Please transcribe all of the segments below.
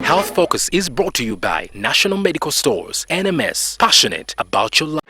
Health Focus is brought to you by National Medical Stores, NMS, passionate about your life.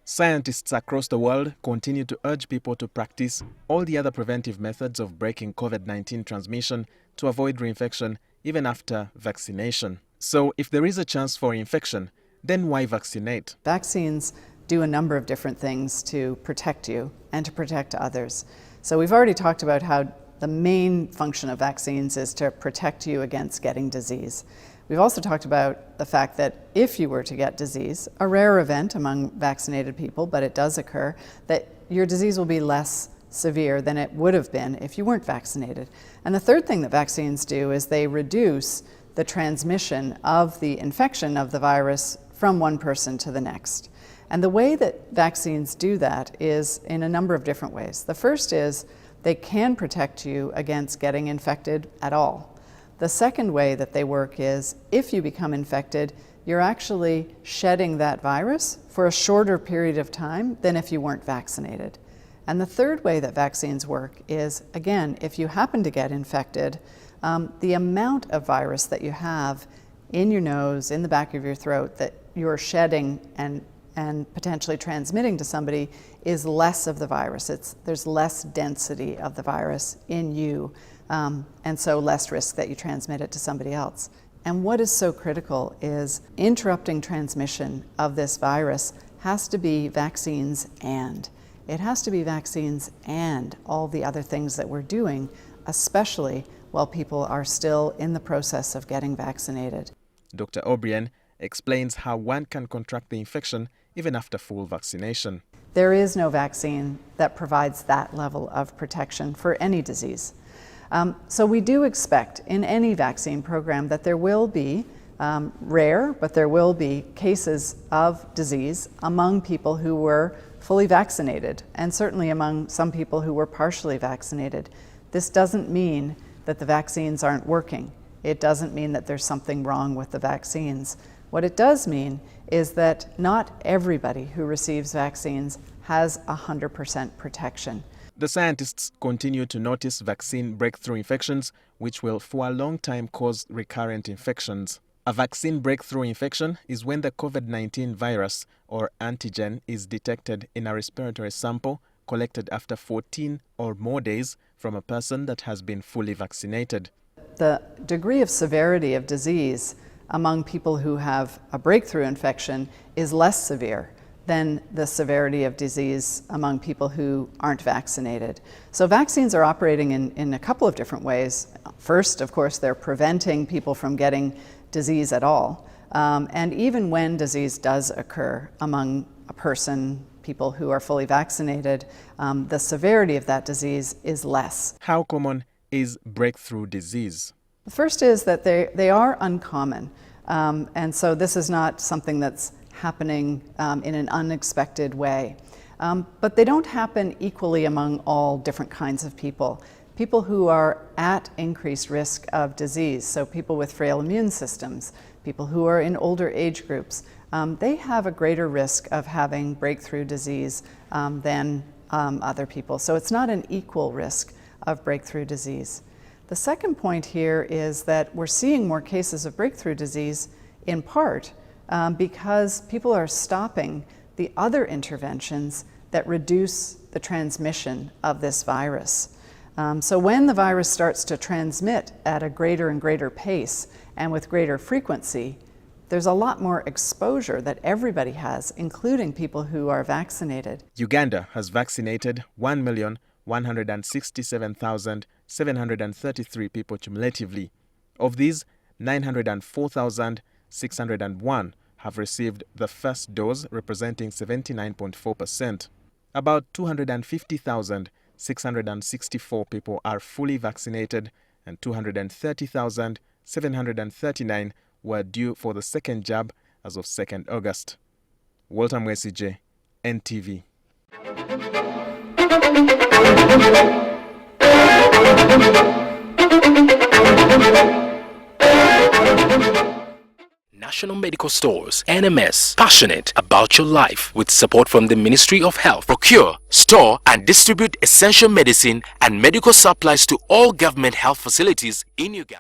Scientists across the world continue to urge people to practice all the other preventive methods of breaking COVID-19 transmission to avoid reinfection even after vaccination. So if there is a chance for infection, then why vaccinate? Vaccines do a number of different things to protect you and to protect others. So we've already talked about how the main function of vaccines is to protect you against getting disease. We've also talked about the fact that if you were to get disease, a rare event among vaccinated people, but it does occur, that your disease will be less severe than it would have been if you weren't vaccinated. And the third thing that vaccines do is they reduce the transmission of the infection of the virus from one person to the next. And the way that vaccines do that is in a number of different ways. The first is they can protect you against getting infected at all. The second way that they work is if you become infected, you're actually shedding that virus for a shorter period of time than if you weren't vaccinated. And the third way that vaccines work is, again, if you happen to get infected, the amount of virus that you have in your nose, in the back of your throat, that you're shedding and potentially transmitting to somebody is less of the virus. There's less density of the virus in you, and so less risk that you transmit it to somebody else. And what is so critical is interrupting transmission of this virus has to be vaccines and. It has to be vaccines and all the other things that we're doing, especially while people are still in the process of getting vaccinated. Dr. O'Brien explains how one can contract the infection even after full vaccination. There is no vaccine that provides that level of protection for any disease. So we do expect in any vaccine program that there will be rare, but there will be cases of disease among people who were fully vaccinated, and certainly among some people who were partially vaccinated. This doesn't mean that the vaccines aren't working. It doesn't mean that there's something wrong with the vaccines. What it does mean is that not everybody who receives vaccines has 100% protection. The scientists continue to notice vaccine breakthrough infections, which will for a long time cause recurrent infections. A vaccine breakthrough infection is when the COVID-19 virus or antigen is detected in a respiratory sample collected after 14 or more days from a person that has been fully vaccinated. The degree of severity of disease among people who have a breakthrough infection is less severe than the severity of disease among people who aren't vaccinated. So vaccines are operating in a couple of different ways. First, of course, they're preventing people from getting disease at all. And even when disease does occur among a person, people who are fully vaccinated, the severity of that disease is less. How common is breakthrough disease? The first is that they are uncommon. And so this is not something that's happening in an unexpected way. But they don't happen equally among all different kinds of people. People who are at increased risk of disease, so people with frail immune systems, people who are in older age groups, they have a greater risk of having breakthrough disease than other people. So it's not an equal risk of breakthrough disease. The second point here is that we're seeing more cases of breakthrough disease in part because people are stopping the other interventions that reduce the transmission of this virus. So when the virus starts to transmit at a greater and greater pace and with greater frequency, there's a lot more exposure that everybody has, including people who are vaccinated. Uganda has vaccinated 1,167,733 people cumulatively. Of these, 904,601 have received the first dose, representing 79.4%. About 250,664 people are fully vaccinated, and 230,739 were due for the second jab as of 2nd August. Walter Mwesije, NTV. National Medical Stores, NMS, passionate about your life, with support from the Ministry of Health. Procure, store and distribute essential medicine and medical supplies to all government health facilities in Uganda.